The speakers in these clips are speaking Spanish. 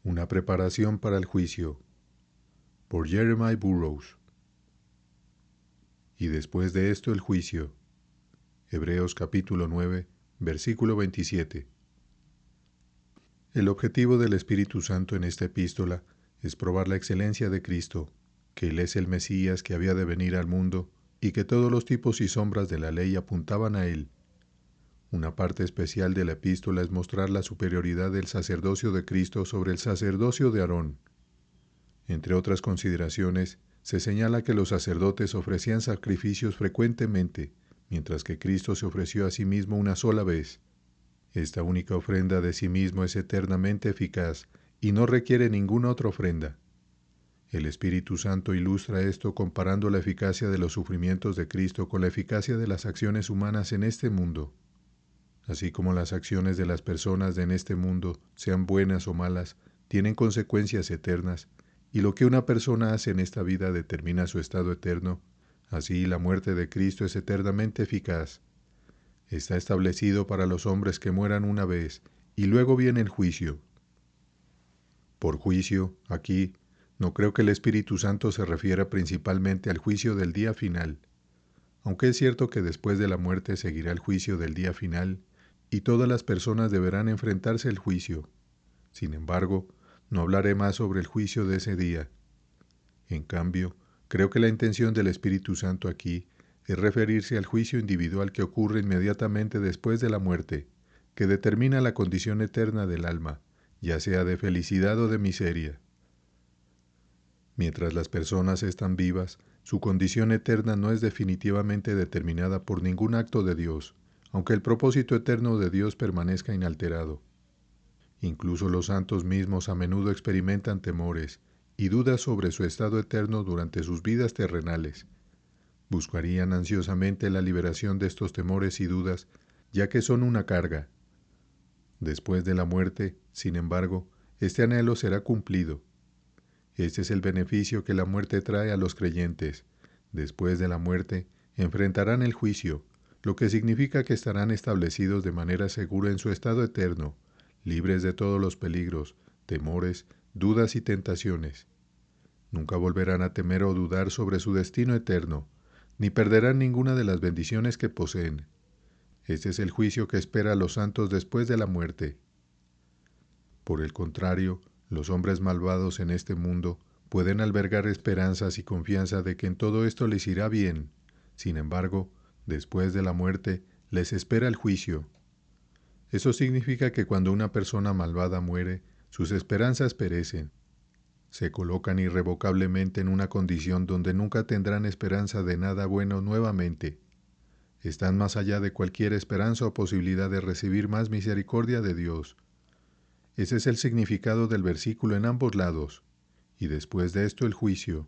Una preparación para el juicio, por Jeremiah Burroughs. Y después de esto el juicio. Hebreos capítulo 9, versículo 27. El objetivo del Espíritu Santo en esta epístola es probar la excelencia de Cristo, que Él es el Mesías que había de venir al mundo y que todos los tipos y sombras de la ley apuntaban a Él. Una parte especial de la epístola es mostrar la superioridad del sacerdocio de Cristo sobre el sacerdocio de Aarón. Entre otras consideraciones, se señala que los sacerdotes ofrecían sacrificios frecuentemente, mientras que Cristo se ofreció a sí mismo una sola vez. Esta única ofrenda de sí mismo es eternamente eficaz y no requiere ninguna otra ofrenda. El Espíritu Santo ilustra esto comparando la eficacia de los sufrimientos de Cristo con la eficacia de las acciones humanas en este mundo. Así como las acciones de las personas en este mundo, sean buenas o malas, tienen consecuencias eternas, y lo que una persona hace en esta vida determina su estado eterno, así la muerte de Cristo es eternamente eficaz. Está establecido para los hombres que mueran una vez, y luego viene el juicio. Por juicio, aquí, no creo que el Espíritu Santo se refiera principalmente al juicio del día final, aunque es cierto que después de la muerte seguirá el juicio del día final, y todas las personas deberán enfrentarse al juicio. Sin embargo, no hablaré más sobre el juicio de ese día. En cambio, creo que la intención del Espíritu Santo aquí es referirse al juicio individual que ocurre inmediatamente después de la muerte, que determina la condición eterna del alma, ya sea de felicidad o de miseria. Mientras las personas están vivas, su condición eterna no es definitivamente determinada por ningún acto de Dios, aunque el propósito eterno de Dios permanezca inalterado. Incluso los santos mismos a menudo experimentan temores y dudas sobre su estado eterno durante sus vidas terrenales. Buscarían ansiosamente la liberación de estos temores y dudas, ya que son una carga. Después de la muerte, sin embargo, este anhelo será cumplido. Este es el beneficio que la muerte trae a los creyentes. Después de la muerte, enfrentarán el juicio, lo que significa que estarán establecidos de manera segura en su estado eterno, libres de todos los peligros, temores, dudas y tentaciones. Nunca volverán a temer o dudar sobre su destino eterno, ni perderán ninguna de las bendiciones que poseen. Este es el juicio que espera a los santos después de la muerte. Por el contrario, los hombres malvados en este mundo pueden albergar esperanzas y confianza de que en todo esto les irá bien. Sin embargo, después de la muerte, les espera el juicio. Eso significa que cuando una persona malvada muere, sus esperanzas perecen. Se colocan irrevocablemente en una condición donde nunca tendrán esperanza de nada bueno nuevamente. Están más allá de cualquier esperanza o posibilidad de recibir más misericordia de Dios. Ese es el significado del versículo en ambos lados. Y después de esto el juicio.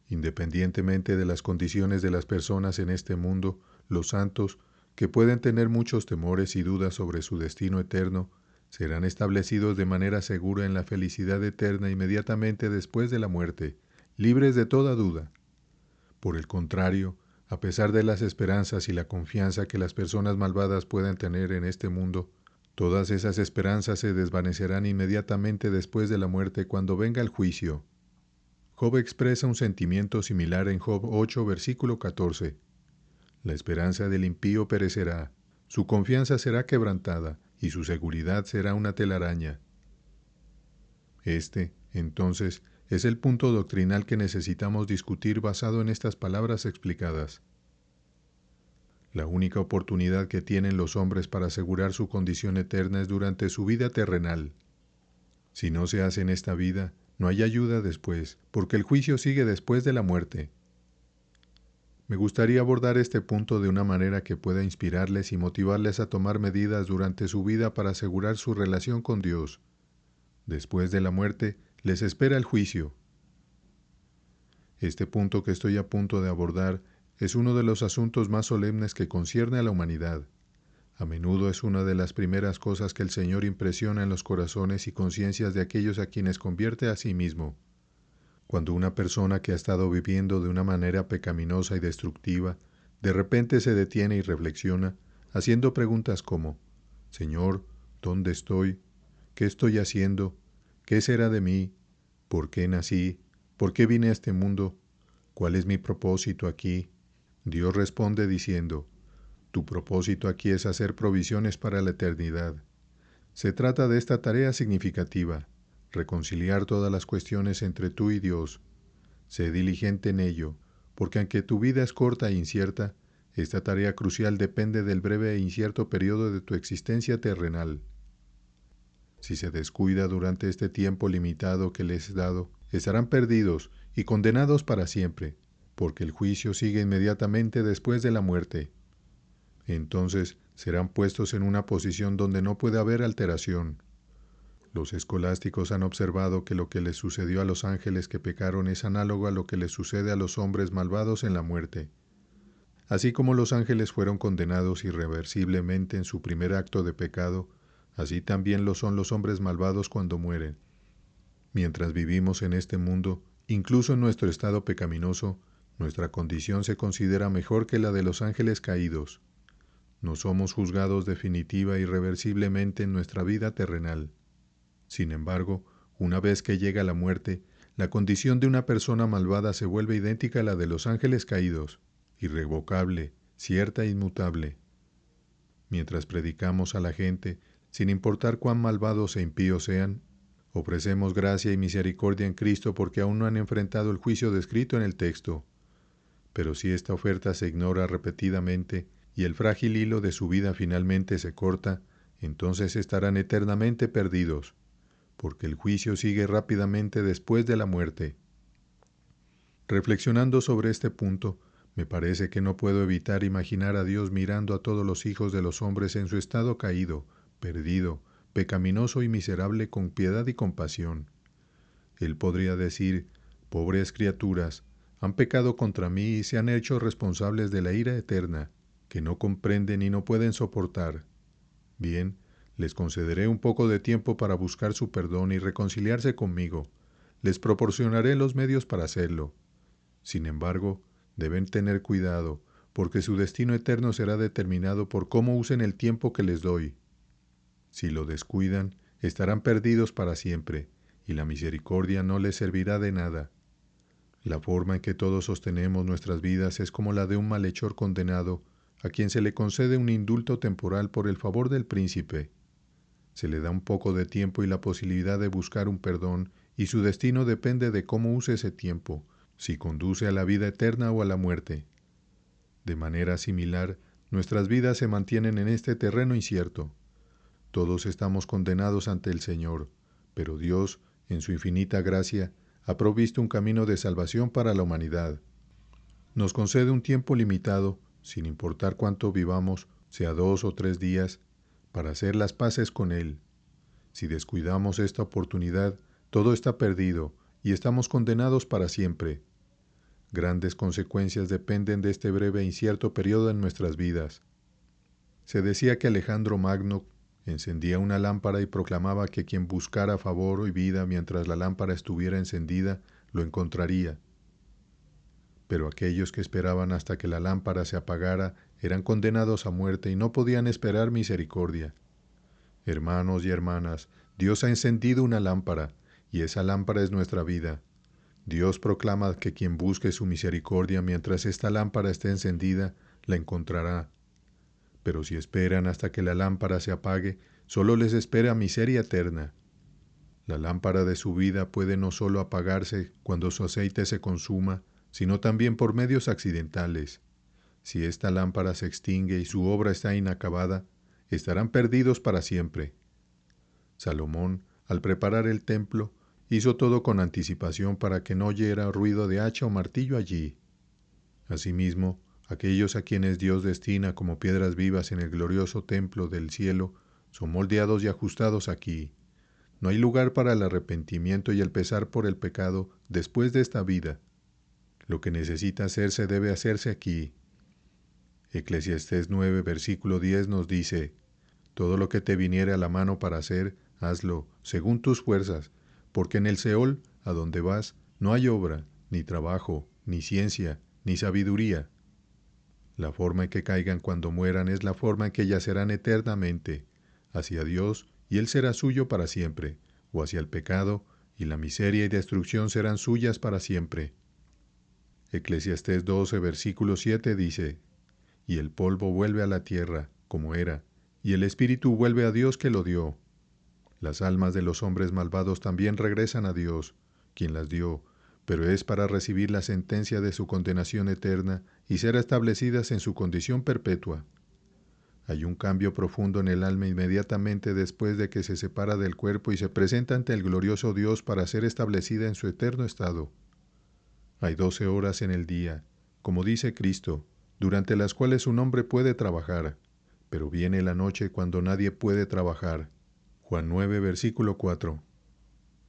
Independientemente de las condiciones de las personas en este mundo, los santos, que pueden tener muchos temores y dudas sobre su destino eterno, serán establecidos de manera segura en la felicidad eterna inmediatamente después de la muerte, libres de toda duda. Por el contrario, a pesar de las esperanzas y la confianza que las personas malvadas pueden tener en este mundo, todas esas esperanzas se desvanecerán inmediatamente después de la muerte cuando venga el juicio. Job expresa un sentimiento similar en Job 8, versículo 14. La esperanza del impío perecerá, su confianza será quebrantada, y su seguridad será una telaraña. Este, entonces, es el punto doctrinal que necesitamos discutir basado en estas palabras explicadas. La única oportunidad que tienen los hombres para asegurar su condición eterna es durante su vida terrenal. Si no se hace en esta vida, no hay ayuda después, porque el juicio sigue después de la muerte. Me gustaría abordar este punto de una manera que pueda inspirarles y motivarles a tomar medidas durante su vida para asegurar su relación con Dios. Después de la muerte, les espera el juicio. Este punto que estoy a punto de abordar es uno de los asuntos más solemnes que concierne a la humanidad. A menudo es una de las primeras cosas que el Señor impresiona en los corazones y conciencias de aquellos a quienes convierte a sí mismo. Cuando una persona que ha estado viviendo de una manera pecaminosa y destructiva, de repente se detiene y reflexiona, haciendo preguntas como, Señor, ¿dónde estoy? ¿Qué estoy haciendo? ¿qué será de mí? ¿Por qué nací? ¿Por qué vine a este mundo? ¿Cuál es mi propósito aquí? Dios responde diciendo, tu propósito aquí es hacer provisiones para la eternidad. Se trata de esta tarea significativa, reconciliar todas las cuestiones entre tú y Dios. Sé diligente en ello, porque aunque tu vida es corta e incierta, esta tarea crucial depende del breve e incierto periodo de tu existencia terrenal. Si se descuida durante este tiempo limitado que les he dado, estarán perdidos y condenados para siempre, porque el juicio sigue inmediatamente después de la muerte. Entonces serán puestos en una posición donde no puede haber alteración. Los escolásticos han observado que lo que les sucedió a los ángeles que pecaron es análogo a lo que les sucede a los hombres malvados en la muerte. Así como los ángeles fueron condenados irreversiblemente en su primer acto de pecado, así también lo son los hombres malvados cuando mueren. Mientras vivimos en este mundo, incluso en nuestro estado pecaminoso, nuestra condición se considera mejor que la de los ángeles caídos. No somos juzgados definitiva e irreversiblemente en nuestra vida terrenal. Sin embargo, una vez que llega la muerte, la condición de una persona malvada se vuelve idéntica a la de los ángeles caídos, irrevocable, cierta e inmutable. Mientras predicamos a la gente, sin importar cuán malvados e impíos sean, ofrecemos gracia y misericordia en Cristo porque aún no han enfrentado el juicio descrito en el texto. Pero si esta oferta se ignora repetidamente y el frágil hilo de su vida finalmente se corta, entonces estarán eternamente perdidos, porque el juicio sigue rápidamente después de la muerte. Reflexionando sobre este punto, me parece que no puedo evitar imaginar a Dios mirando a todos los hijos de los hombres en su estado caído, perdido, pecaminoso y miserable con piedad y compasión. Él podría decir, pobres criaturas, han pecado contra mí y se han hecho responsables de la ira eterna, que no comprenden y no pueden soportar. Bien, les concederé un poco de tiempo para buscar su perdón y reconciliarse conmigo. Les proporcionaré los medios para hacerlo. Sin embargo, deben tener cuidado, porque su destino eterno será determinado por cómo usen el tiempo que les doy. Si lo descuidan, estarán perdidos para siempre, y la misericordia no les servirá de nada. La forma en que todos sostenemos nuestras vidas es como la de un malhechor condenado, a quien se le concede un indulto temporal por el favor del príncipe. Se le da un poco de tiempo y la posibilidad de buscar un perdón, y su destino depende de cómo use ese tiempo, si conduce a la vida eterna o a la muerte. De manera similar, nuestras vidas se mantienen en este terreno incierto. Todos estamos condenados ante el Señor, pero Dios, en su infinita gracia, ha provisto un camino de salvación para la humanidad. Nos concede un tiempo limitado, sin importar cuánto vivamos, sea 2 o 3 días, para hacer las paces con Él. Si descuidamos esta oportunidad, todo está perdido y estamos condenados para siempre. Grandes consecuencias dependen de este breve e incierto periodo en nuestras vidas. Se decía que Alejandro Magno encendía una lámpara y proclamaba que quien buscara favor y vida mientras la lámpara estuviera encendida, lo encontraría. Pero aquellos que esperaban hasta que la lámpara se apagara eran condenados a muerte y no podían esperar misericordia. Hermanos y hermanas, Dios ha encendido una lámpara, y esa lámpara es nuestra vida. Dios proclama que quien busque su misericordia mientras esta lámpara esté encendida, la encontrará. Pero si esperan hasta que la lámpara se apague, solo les espera miseria eterna. La lámpara de su vida puede no solo apagarse cuando su aceite se consuma, sino también por medios accidentales. Si esta lámpara se extingue y su obra está inacabada, estarán perdidos para siempre. Salomón, al preparar el templo, hizo todo con anticipación para que no oyera ruido de hacha o martillo allí. Asimismo, aquellos a quienes Dios destina como piedras vivas en el glorioso templo del cielo son moldeados y ajustados aquí. No hay lugar para el arrepentimiento y el pesar por el pecado después de esta vida. Lo que necesita hacerse debe hacerse aquí. Eclesiastés 9, versículo 10 nos dice, todo lo que te viniere a la mano para hacer, hazlo, según tus fuerzas, porque en el Seol, a donde vas, no hay obra, ni trabajo, ni ciencia, ni sabiduría. La forma en que caigan cuando mueran es la forma en que yacerán eternamente, hacia Dios, y Él será suyo para siempre, o hacia el pecado, y la miseria y destrucción serán suyas para siempre. Eclesiastés 12, versículo 7 dice, y el polvo vuelve a la tierra, como era, y el espíritu vuelve a Dios que lo dio. Las almas de los hombres malvados también regresan a Dios, quien las dio, pero es para recibir la sentencia de su condenación eterna y ser establecidas en su condición perpetua. Hay un cambio profundo en el alma inmediatamente después de que se separa del cuerpo y se presenta ante el glorioso Dios para ser establecida en su eterno estado. Hay 12 horas en el día, como dice Cristo, durante las cuales un hombre puede trabajar, pero viene la noche cuando nadie puede trabajar. Juan 9, versículo 4.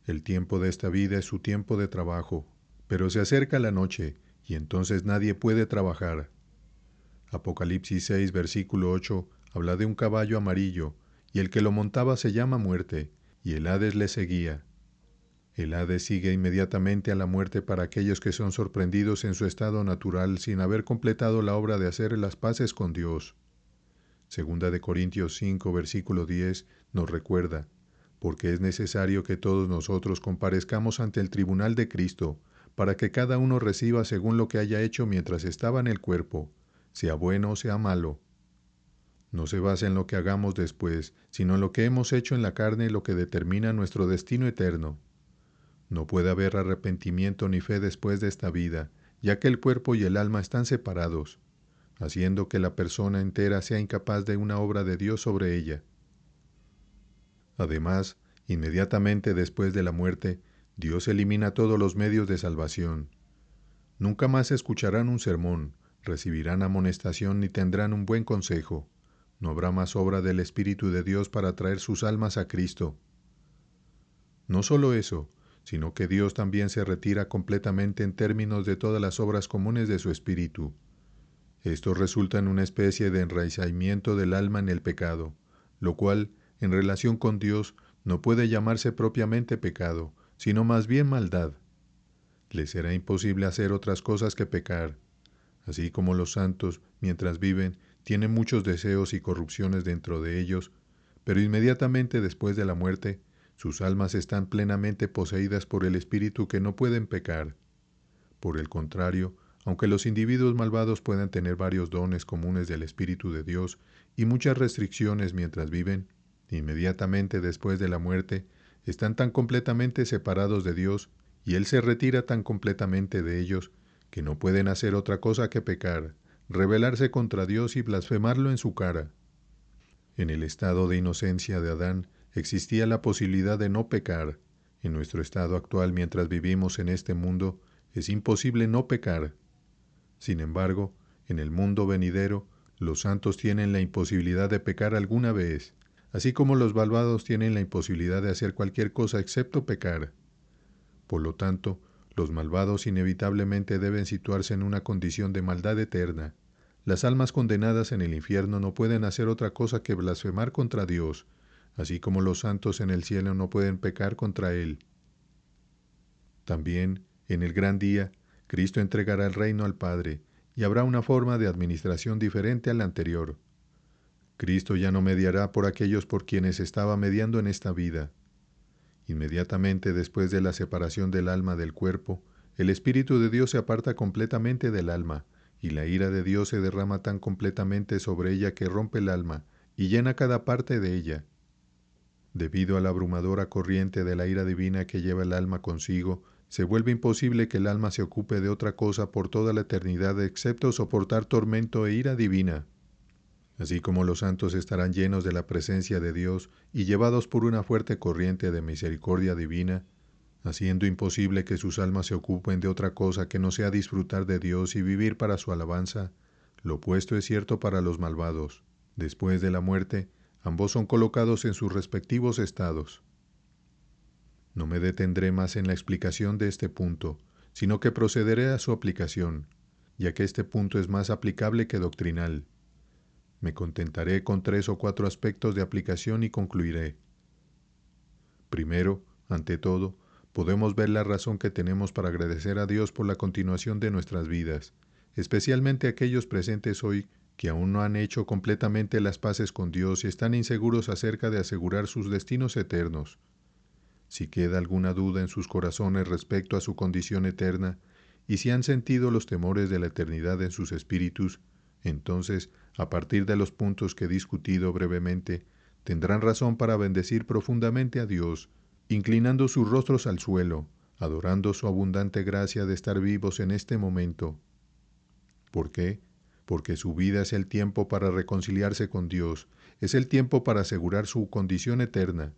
El tiempo de esta vida es su tiempo de trabajo, pero se acerca la noche, y entonces nadie puede trabajar. Apocalipsis 6, versículo 8, habla de un caballo amarillo, y el que lo montaba se llama Muerte, y el Hades le seguía. El Hades sigue inmediatamente a la muerte para aquellos que son sorprendidos en su estado natural sin haber completado la obra de hacer las paces con Dios. Segunda de Corintios 5, versículo 10, nos recuerda, porque es necesario que todos nosotros comparezcamos ante el tribunal de Cristo, para que cada uno reciba según lo que haya hecho mientras estaba en el cuerpo, sea bueno o sea malo. No se basa en lo que hagamos después, sino en lo que hemos hecho en la carne lo que determina nuestro destino eterno. No puede haber arrepentimiento ni fe después de esta vida, ya que el cuerpo y el alma están separados, haciendo que la persona entera sea incapaz de una obra de Dios sobre ella. Además, inmediatamente después de la muerte, Dios elimina todos los medios de salvación. Nunca más escucharán un sermón, recibirán amonestación ni tendrán un buen consejo. No habrá más obra del Espíritu de Dios para traer sus almas a Cristo. No solo eso, sino que Dios también se retira completamente en términos de todas las obras comunes de su Espíritu. Esto resulta en una especie de enraizamiento del alma en el pecado, lo cual, en relación con Dios, no puede llamarse propiamente pecado, sino más bien maldad. Le será imposible hacer otras cosas que pecar. Así como los santos, mientras viven, tienen muchos deseos y corrupciones dentro de ellos, pero inmediatamente después de la muerte, sus almas están plenamente poseídas por el Espíritu que no pueden pecar. Por el contrario, aunque los individuos malvados puedan tener varios dones comunes del Espíritu de Dios y muchas restricciones mientras viven, inmediatamente después de la muerte, están tan completamente separados de Dios y Él se retira tan completamente de ellos que no pueden hacer otra cosa que pecar, rebelarse contra Dios y blasfemarlo en su cara. En el estado de inocencia de Adán existía la posibilidad de no pecar. En nuestro estado actual, mientras vivimos en este mundo, es imposible no pecar. Sin embargo, en el mundo venidero, los santos tienen la imposibilidad de pecar alguna vez, así como los malvados tienen la imposibilidad de hacer cualquier cosa excepto pecar. Por lo tanto, los malvados inevitablemente deben situarse en una condición de maldad eterna. Las almas condenadas en el infierno no pueden hacer otra cosa que blasfemar contra Dios, así como los santos en el cielo no pueden pecar contra Él. También, en el gran día, Cristo entregará el reino al Padre, y habrá una forma de administración diferente a la anterior. Cristo ya no mediará por aquellos por quienes estaba mediando en esta vida. Inmediatamente después de la separación del alma del cuerpo, el Espíritu de Dios se aparta completamente del alma, y la ira de Dios se derrama tan completamente sobre ella que rompe el alma y llena cada parte de ella. Debido a la abrumadora corriente de la ira divina que lleva el alma consigo, se vuelve imposible que el alma se ocupe de otra cosa por toda la eternidad excepto soportar tormento e ira divina. Así como los santos estarán llenos de la presencia de Dios y llevados por una fuerte corriente de misericordia divina, haciendo imposible que sus almas se ocupen de otra cosa que no sea disfrutar de Dios y vivir para su alabanza, lo opuesto es cierto para los malvados. Después de la muerte, ambos son colocados en sus respectivos estados. No me detendré más en la explicación de este punto, sino que procederé a su aplicación, ya que este punto es más aplicable que doctrinal. Me contentaré con 3 o 4 aspectos de aplicación y concluiré. Primero, ante todo, podemos ver la razón que tenemos para agradecer a Dios por la continuación de nuestras vidas, especialmente aquellos presentes hoy que aún no han hecho completamente las paces con Dios y están inseguros acerca de asegurar sus destinos eternos. Si queda alguna duda en sus corazones respecto a su condición eterna, y si han sentido los temores de la eternidad en sus espíritus, entonces, a partir de los puntos que he discutido brevemente, tendrán razón para bendecir profundamente a Dios, inclinando sus rostros al suelo, adorando su abundante gracia de estar vivos en este momento. ¿Por qué? Porque su vida es el tiempo para reconciliarse con Dios, es el tiempo para asegurar su condición eterna.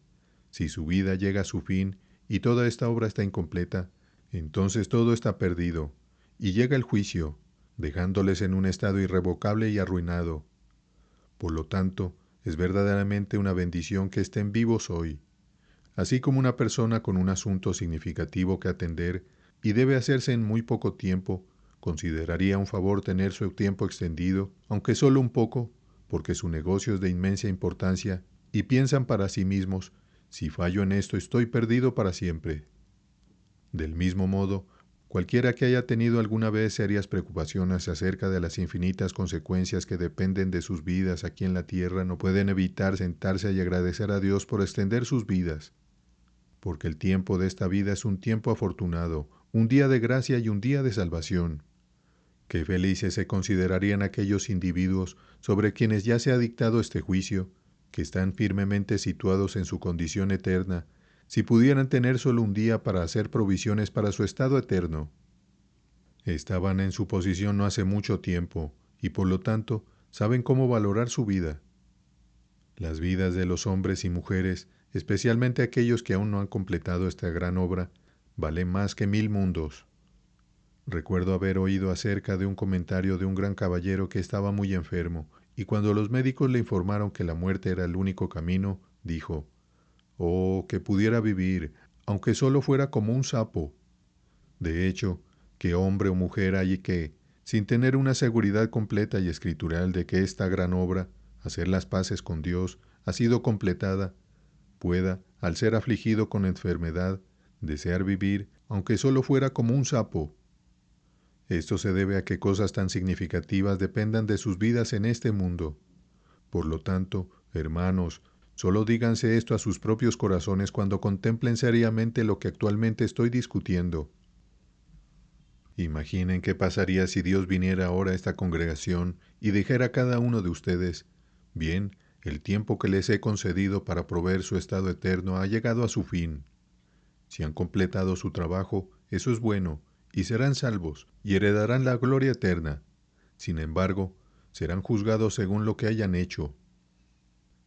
Si su vida llega a su fin y toda esta obra está incompleta, entonces todo está perdido, y llega el juicio, dejándoles en un estado irrevocable y arruinado. Por lo tanto, es verdaderamente una bendición que estén vivos hoy. Así como una persona con un asunto significativo que atender y debe hacerse en muy poco tiempo, consideraría un favor tener su tiempo extendido, aunque solo un poco, porque su negocio es de inmensa importancia, y piensan para sí mismos, si fallo en esto estoy perdido para siempre. Del mismo modo, cualquiera que haya tenido alguna vez serias preocupaciones acerca de las infinitas consecuencias que dependen de sus vidas aquí en la tierra no pueden evitar sentarse y agradecer a Dios por extender sus vidas, porque el tiempo de esta vida es un tiempo afortunado, un día de gracia y un día de salvación. Qué felices se considerarían aquellos individuos sobre quienes ya se ha dictado este juicio, que están firmemente situados en su condición eterna, si pudieran tener solo un día para hacer provisiones para su estado eterno. Estaban en su posición no hace mucho tiempo, y por lo tanto saben cómo valorar su vida. Las vidas de los hombres y mujeres, especialmente aquellos que aún no han completado esta gran obra, valen más que 1000 mundos. Recuerdo haber oído acerca de un comentario de un gran caballero que estaba muy enfermo, y cuando los médicos le informaron que la muerte era el único camino, dijo: «Oh, que pudiera vivir, aunque solo fuera como un sapo». De hecho, ¿qué hombre o mujer hay que, sin tener una seguridad completa y escritural de que esta gran obra, hacer las paces con Dios, ha sido completada, pueda, al ser afligido con enfermedad, desear vivir, aunque solo fuera como un sapo? Esto se debe a que cosas tan significativas dependan de sus vidas en este mundo. Por lo tanto, hermanos, solo díganse esto a sus propios corazones cuando contemplen seriamente lo que actualmente estoy discutiendo. Imaginen qué pasaría si Dios viniera ahora a esta congregación y dijera a cada uno de ustedes: «Bien, el tiempo que les he concedido para proveer su estado eterno ha llegado a su fin. Si han completado su trabajo, eso es bueno, y serán salvos, y heredarán la gloria eterna. Sin embargo, serán juzgados según lo que hayan hecho».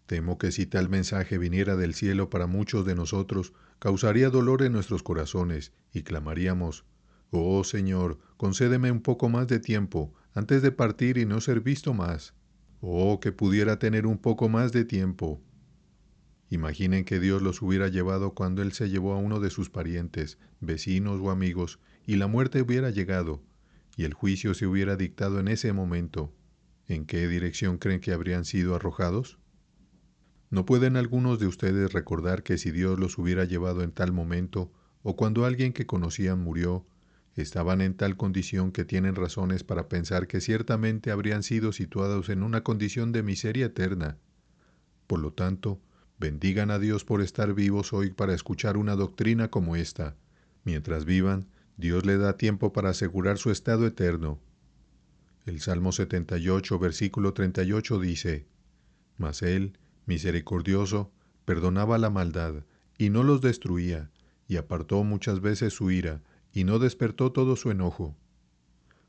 Temo que si tal mensaje viniera del cielo para muchos de nosotros, causaría dolor en nuestros corazones, y clamaríamos: «Oh Señor, concédeme un poco más de tiempo, antes de partir y no ser visto más. Oh, que pudiera tener un poco más de tiempo». Imaginen que Dios los hubiera llevado cuando Él se llevó a uno de sus parientes, vecinos o amigos, y la muerte hubiera llegado, y el juicio se hubiera dictado en ese momento. ¿En qué dirección creen que habrían sido arrojados? ¿No pueden algunos de ustedes recordar que si Dios los hubiera llevado en tal momento, o cuando alguien que conocían murió, estaban en tal condición que tienen razones para pensar que ciertamente habrían sido situados en una condición de miseria eterna? Por lo tanto, bendigan a Dios por estar vivos hoy para escuchar una doctrina como esta. Mientras vivan, Dios les da tiempo para asegurar su estado eterno. El Salmo 78, versículo 38 dice: «Mas Él, misericordioso, perdonaba la maldad, y no los destruía, y apartó muchas veces su ira, y no despertó todo su enojo».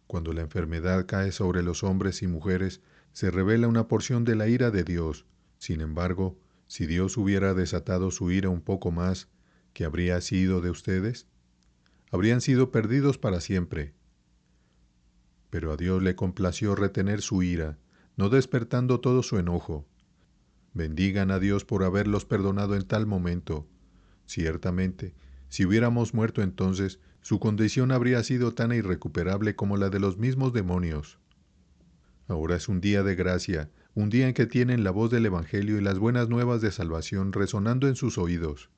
Cuando la enfermedad cae sobre los hombres y mujeres, se revela una porción de la ira de Dios. Sin embargo, si Dios hubiera desatado su ira un poco más, ¿qué habría sido de ustedes? Habrían sido perdidos para siempre. Pero a Dios le complació retener su ira, no despertando todo su enojo. Bendigan a Dios por haberlos perdonado en tal momento. Ciertamente, si hubiéramos muerto entonces, su condición habría sido tan irrecuperable como la de los mismos demonios. Ahora es un día de gracia, un día en que tienen la voz del Evangelio y las buenas nuevas de salvación resonando en sus oídos.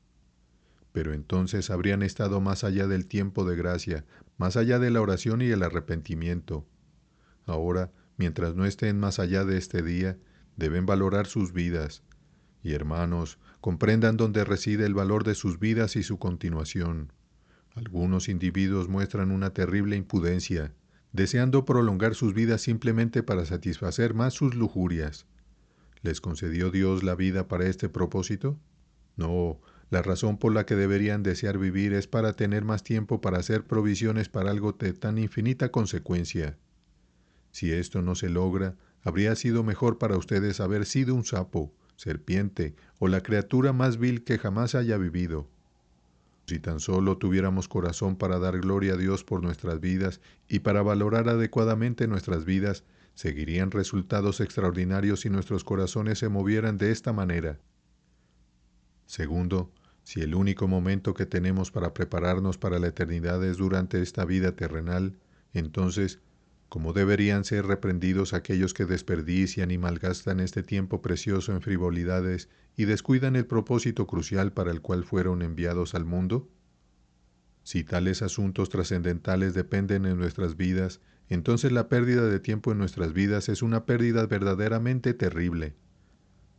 Pero entonces habrían estado más allá del tiempo de gracia, más allá de la oración y el arrepentimiento. Ahora, mientras no estén más allá de este día, deben valorar sus vidas. Y hermanos, comprendan dónde reside el valor de sus vidas y su continuación. Algunos individuos muestran una terrible impudencia, deseando prolongar sus vidas simplemente para satisfacer más sus lujurias. ¿Les concedió Dios la vida para este propósito? No, la razón por la que deberían desear vivir es para tener más tiempo para hacer provisiones para algo de tan infinita consecuencia. Si esto no se logra, habría sido mejor para ustedes haber sido un sapo, serpiente o la criatura más vil que jamás haya vivido. Si tan solo tuviéramos corazón para dar gloria a Dios por nuestras vidas y para valorar adecuadamente nuestras vidas, seguirían resultados extraordinarios si nuestros corazones se movieran de esta manera. Segundo, si el único momento que tenemos para prepararnos para la eternidad es durante esta vida terrenal, entonces, ¿cómo deberían ser reprendidos aquellos que desperdician y malgastan este tiempo precioso en frivolidades y descuidan el propósito crucial para el cual fueron enviados al mundo? Si tales asuntos trascendentales dependen de nuestras vidas, entonces la pérdida de tiempo en nuestras vidas es una pérdida verdaderamente terrible.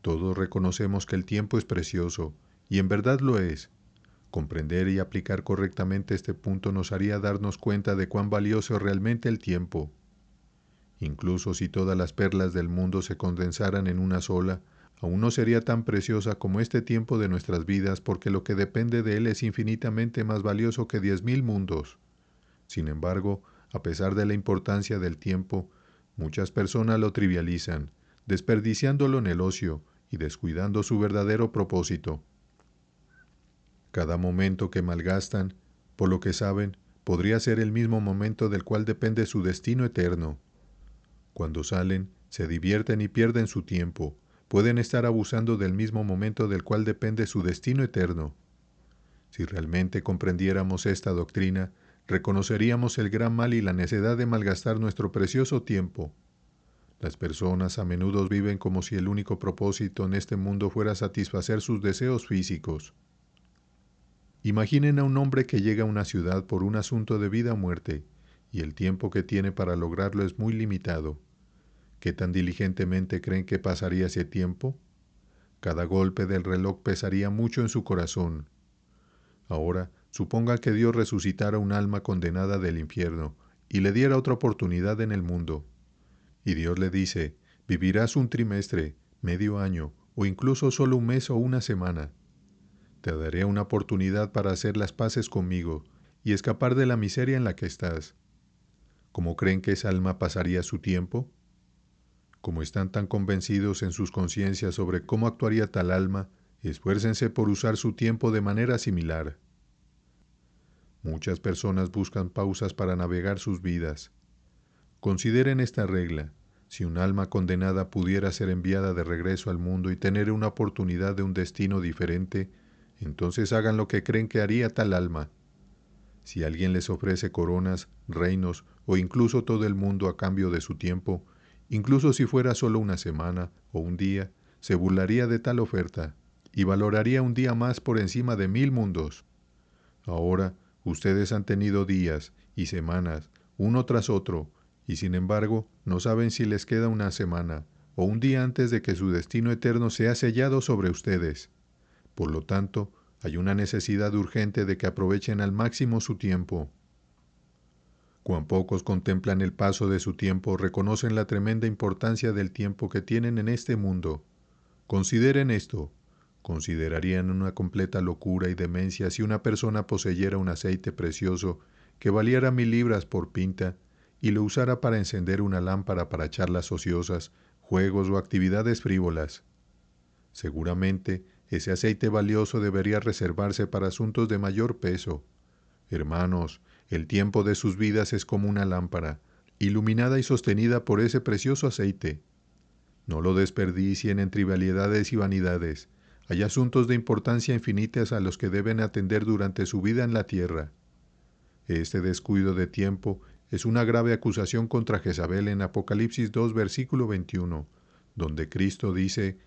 Todos reconocemos que el tiempo es precioso, y en verdad lo es. Comprender y aplicar correctamente este punto nos haría darnos cuenta de cuán valioso es realmente el tiempo. Incluso si todas las perlas del mundo se condensaran en una sola, aún no sería tan preciosa como este tiempo de nuestras vidas, porque lo que depende de él es infinitamente más valioso que 10,000 mundos. Sin embargo, a pesar de la importancia del tiempo, muchas personas lo trivializan, desperdiciándolo en el ocio y descuidando su verdadero propósito. Cada momento que malgastan, por lo que saben, podría ser el mismo momento del cual depende su destino eterno. Cuando salen, se divierten y pierden su tiempo. Pueden estar abusando del mismo momento del cual depende su destino eterno. Si realmente comprendiéramos esta doctrina, reconoceríamos el gran mal y la necedad de malgastar nuestro precioso tiempo. Las personas a menudo viven como si el único propósito en este mundo fuera satisfacer sus deseos físicos. Imaginen a un hombre que llega a una ciudad por un asunto de vida o muerte, y el tiempo que tiene para lograrlo es muy limitado. ¿Qué tan diligentemente creen que pasaría ese tiempo? Cada golpe del reloj pesaría mucho en su corazón. Ahora, suponga que Dios resucitara un alma condenada del infierno y le diera otra oportunidad en el mundo. Y Dios le dice, vivirás un trimestre, medio año, o incluso solo un mes o una semana. Te daré una oportunidad para hacer las paces conmigo y escapar de la miseria en la que estás. ¿Cómo creen que esa alma pasaría su tiempo? Como están tan convencidos en sus conciencias sobre cómo actuaría tal alma, esfuércense por usar su tiempo de manera similar. Muchas personas buscan pausas para navegar sus vidas. Consideren esta regla. Si un alma condenada pudiera ser enviada de regreso al mundo y tener una oportunidad de un destino diferente, entonces hagan lo que creen que haría tal alma. Si alguien les ofrece coronas, reinos o incluso todo el mundo a cambio de su tiempo, incluso si fuera solo una semana o un día, se burlaría de tal oferta y valoraría un día más por encima de 1000 mundos. Ahora, ustedes han tenido días y semanas, uno tras otro, y sin embargo, no saben si les queda una semana o un día antes de que su destino eterno sea sellado sobre ustedes. Por lo tanto, hay una necesidad urgente de que aprovechen al máximo su tiempo. Cuán pocos contemplan el paso de su tiempo, reconocen la tremenda importancia del tiempo que tienen en este mundo. Consideren esto. Considerarían una completa locura y demencia si una persona poseyera un aceite precioso que valiera 1000 libras por pinta y lo usara para encender una lámpara para charlas ociosas, juegos o actividades frívolas. Seguramente, ese aceite valioso debería reservarse para asuntos de mayor peso. Hermanos, el tiempo de sus vidas es como una lámpara, iluminada y sostenida por ese precioso aceite. No lo desperdicien en trivialidades y vanidades. Hay asuntos de importancia infinitas a los que deben atender durante su vida en la tierra. Este descuido de tiempo es una grave acusación contra Jezabel en Apocalipsis 2, versículo 21, donde Cristo dice,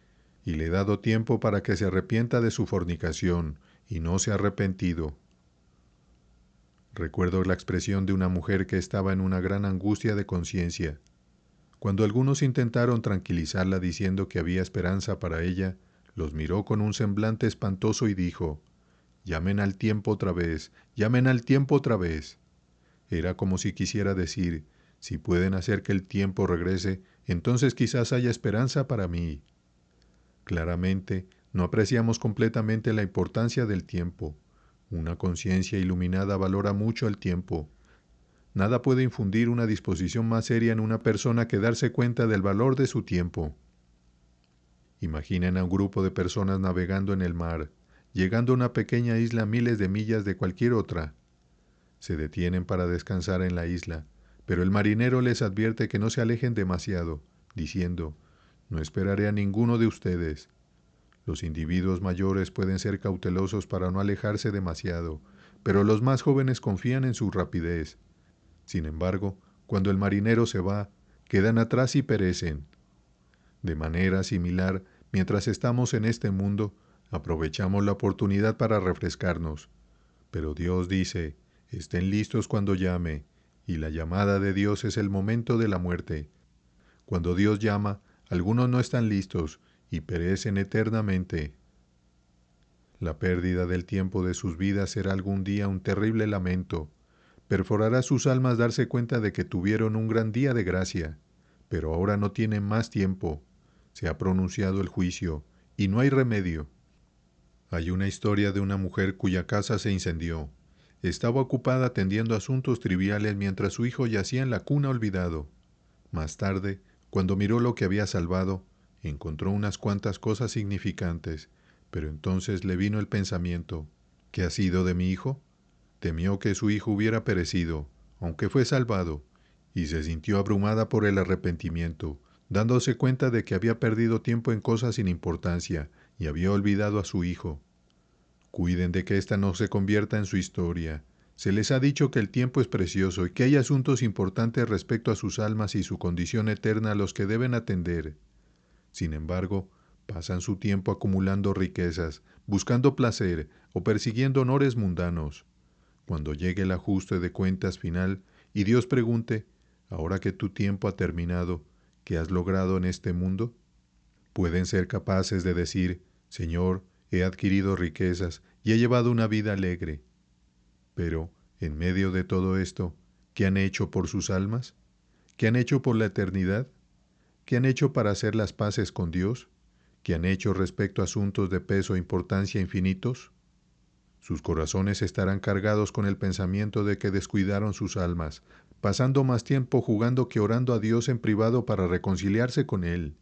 «Y le he dado tiempo para que se arrepienta de su fornicación, y no se ha arrepentido». Recuerdo la expresión de una mujer que estaba en una gran angustia de conciencia. Cuando algunos intentaron tranquilizarla diciendo que había esperanza para ella, Los miró con un semblante espantoso y dijo: «Llamen al tiempo otra vez, llamen al tiempo otra vez». Era como si quisiera decir: si pueden hacer que el tiempo regrese, entonces quizás haya esperanza para mí. Claramente, no apreciamos completamente la importancia del tiempo. Una conciencia iluminada valora mucho el tiempo. Nada puede infundir una disposición más seria en una persona que darse cuenta del valor de su tiempo. Imaginen a un grupo de personas navegando en el mar, llegando a una pequeña isla a miles de millas de cualquier otra. Se detienen para descansar en la isla, pero el marinero les advierte que no se alejen demasiado, diciendo: «No esperaré a ninguno de ustedes». Los individuos mayores pueden ser cautelosos para no alejarse demasiado, pero los más jóvenes confían en su rapidez. Sin embargo, cuando el marinero se va, quedan atrás y perecen. De manera similar, mientras estamos en este mundo, aprovechamos la oportunidad para refrescarnos. Pero Dios dice: «Estén listos cuando llame», y la llamada de Dios es el momento de la muerte. Cuando Dios llama, algunos no están listos y perecen eternamente. La pérdida del tiempo de sus vidas será algún día un terrible lamento. Perforará sus almas darse cuenta de que tuvieron un gran día de gracia, pero ahora no tienen más tiempo. Se ha pronunciado el juicio, y no hay remedio. Hay una historia de una mujer cuya casa se incendió. Estaba ocupada atendiendo asuntos triviales mientras su hijo yacía en la cuna olvidado. Más tarde, cuando miró lo que había salvado, encontró unas cuantas cosas significantes, pero entonces le vino el pensamiento: ¿qué ha sido de mi hijo? Temió que su hijo hubiera perecido, aunque fue salvado, y se sintió abrumada por el arrepentimiento, dándose cuenta de que había perdido tiempo en cosas sin importancia y había olvidado a su hijo. Cuiden de que ésta no se convierta en su historia. Se les ha dicho que el tiempo es precioso y que hay asuntos importantes respecto a sus almas y su condición eterna a los que deben atender. Sin embargo, pasan su tiempo acumulando riquezas, buscando placer o persiguiendo honores mundanos. Cuando llegue el ajuste de cuentas final y Dios pregunte: «Ahora que tu tiempo ha terminado, ¿qué has logrado en este mundo?», pueden ser capaces de decir: «Señor, he adquirido riquezas y he llevado una vida alegre». Pero, en medio de todo esto, ¿qué han hecho por sus almas? ¿Qué han hecho por la eternidad? ¿Qué han hecho para hacer las paces con Dios? ¿Qué han hecho respecto a asuntos de peso e importancia infinitos? Sus corazones estarán cargados con el pensamiento de que descuidaron sus almas, pasando más tiempo jugando que orando a Dios en privado para reconciliarse con Él.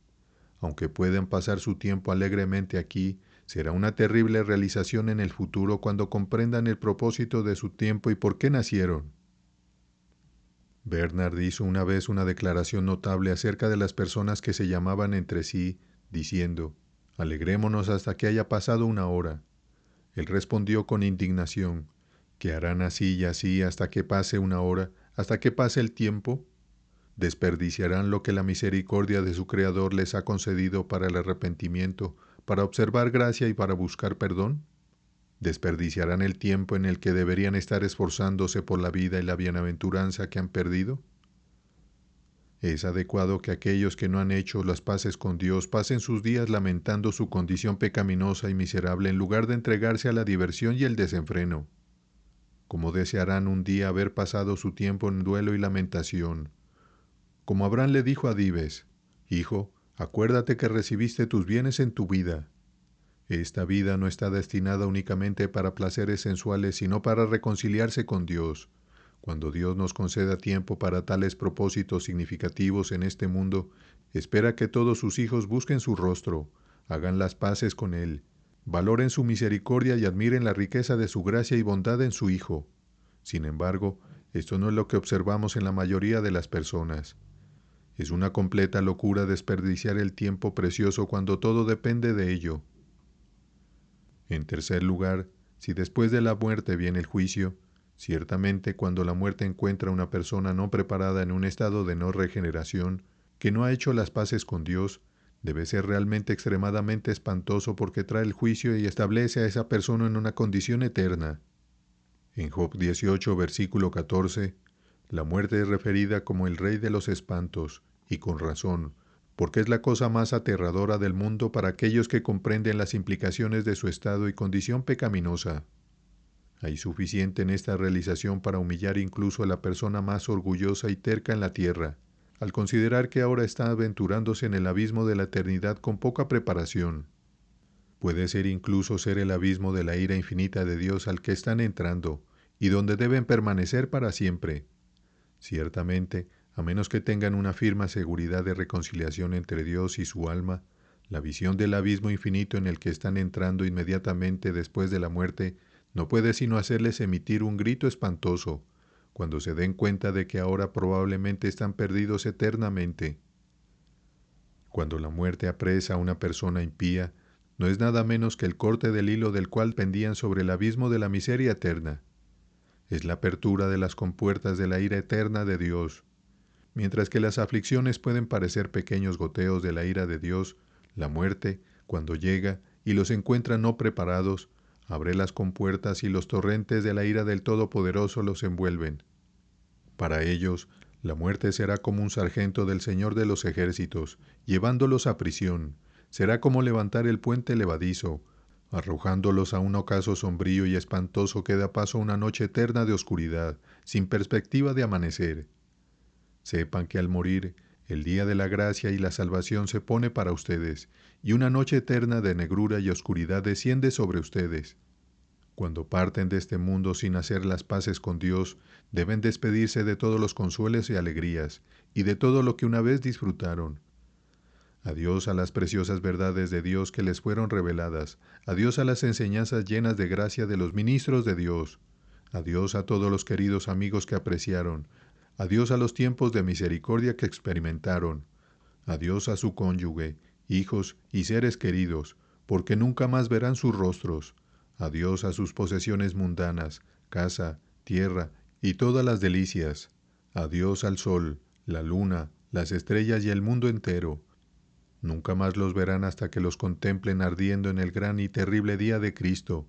Aunque puedan pasar su tiempo alegremente aquí, será una terrible realización en el futuro cuando comprendan el propósito de su tiempo y por qué nacieron. Bernard hizo una vez una declaración notable acerca de las personas que se llamaban entre sí, diciendo: «Alegrémonos hasta que haya pasado una hora». Él respondió con indignación: «¿Qué harán así y así hasta que pase una hora, hasta que pase el tiempo? ¿Desperdiciarán lo que la misericordia de su Creador les ha concedido para el arrepentimiento, para observar gracia y para buscar perdón? ¿Desperdiciarán el tiempo en el que deberían estar esforzándose por la vida y la bienaventuranza que han perdido? Es adecuado que aquellos que no han hecho las paces con Dios pasen sus días lamentando su condición pecaminosa y miserable en lugar de entregarse a la diversión y el desenfreno. Como desearán un día haber pasado su tiempo en duelo y lamentación. Como Abraham le dijo a Dives: «Hijo, acuérdate que recibiste tus bienes en tu vida». Esta vida no está destinada únicamente para placeres sensuales, sino para reconciliarse con Dios. Cuando Dios nos conceda tiempo para tales propósitos significativos en este mundo, espera que todos sus hijos busquen su rostro, hagan las paces con Él, valoren su misericordia y admiren la riqueza de su gracia y bondad en su Hijo. Sin embargo, esto no es lo que observamos en la mayoría de las personas. Es una completa locura desperdiciar el tiempo precioso cuando todo depende de ello. En tercer lugar, si después de la muerte viene el juicio, ciertamente cuando la muerte encuentra a una persona no preparada en un estado de no regeneración, que no ha hecho las paces con Dios, debe ser realmente extremadamente espantoso porque trae el juicio y establece a esa persona en una condición eterna. En Job 18, versículo 14, la muerte es referida como el rey de los espantos, y con razón, porque es la cosa más aterradora del mundo para aquellos que comprenden las implicaciones de su estado y condición pecaminosa. Hay suficiente en esta realización para humillar incluso a la persona más orgullosa y terca en la tierra, al considerar que ahora está aventurándose en el abismo de la eternidad con poca preparación. Puede ser incluso ser el abismo de la ira infinita de Dios al que están entrando, y donde deben permanecer para siempre. Ciertamente, a menos que tengan una firme seguridad de reconciliación entre Dios y su alma, la visión del abismo infinito en el que están entrando inmediatamente después de la muerte no puede sino hacerles emitir un grito espantoso, cuando se den cuenta de que ahora probablemente están perdidos eternamente. Cuando la muerte apresa a una persona impía, no es nada menos que el corte del hilo del cual pendían sobre el abismo de la miseria eterna. Es la apertura de las compuertas de la ira eterna de Dios. Mientras que las aflicciones pueden parecer pequeños goteos de la ira de Dios, la muerte, cuando llega y los encuentra no preparados, abre las compuertas y los torrentes de la ira del Todopoderoso los envuelven. Para ellos, la muerte será como un sargento del Señor de los ejércitos, llevándolos a prisión. Será como levantar el puente levadizo, arrojándolos a un ocaso sombrío y espantoso que da paso a una noche eterna de oscuridad, sin perspectiva de amanecer. Sepan que al morir, el día de la gracia y la salvación se pone para ustedes, y una noche eterna de negrura y oscuridad desciende sobre ustedes. Cuando parten de este mundo sin hacer las paces con Dios, deben despedirse de todos los consuelos y alegrías, y de todo lo que una vez disfrutaron. Adiós a las preciosas verdades de Dios que les fueron reveladas, adiós a las enseñanzas llenas de gracia de los ministros de Dios, adiós a todos los queridos amigos que apreciaron, adiós a los tiempos de misericordia que experimentaron, adiós a su cónyuge, hijos y seres queridos, porque nunca más verán sus rostros, adiós a sus posesiones mundanas, casa, tierra y todas las delicias, adiós al sol, la luna, las estrellas y el mundo entero. Nunca más los verán hasta que los contemplen ardiendo en el gran y terrible día de Cristo.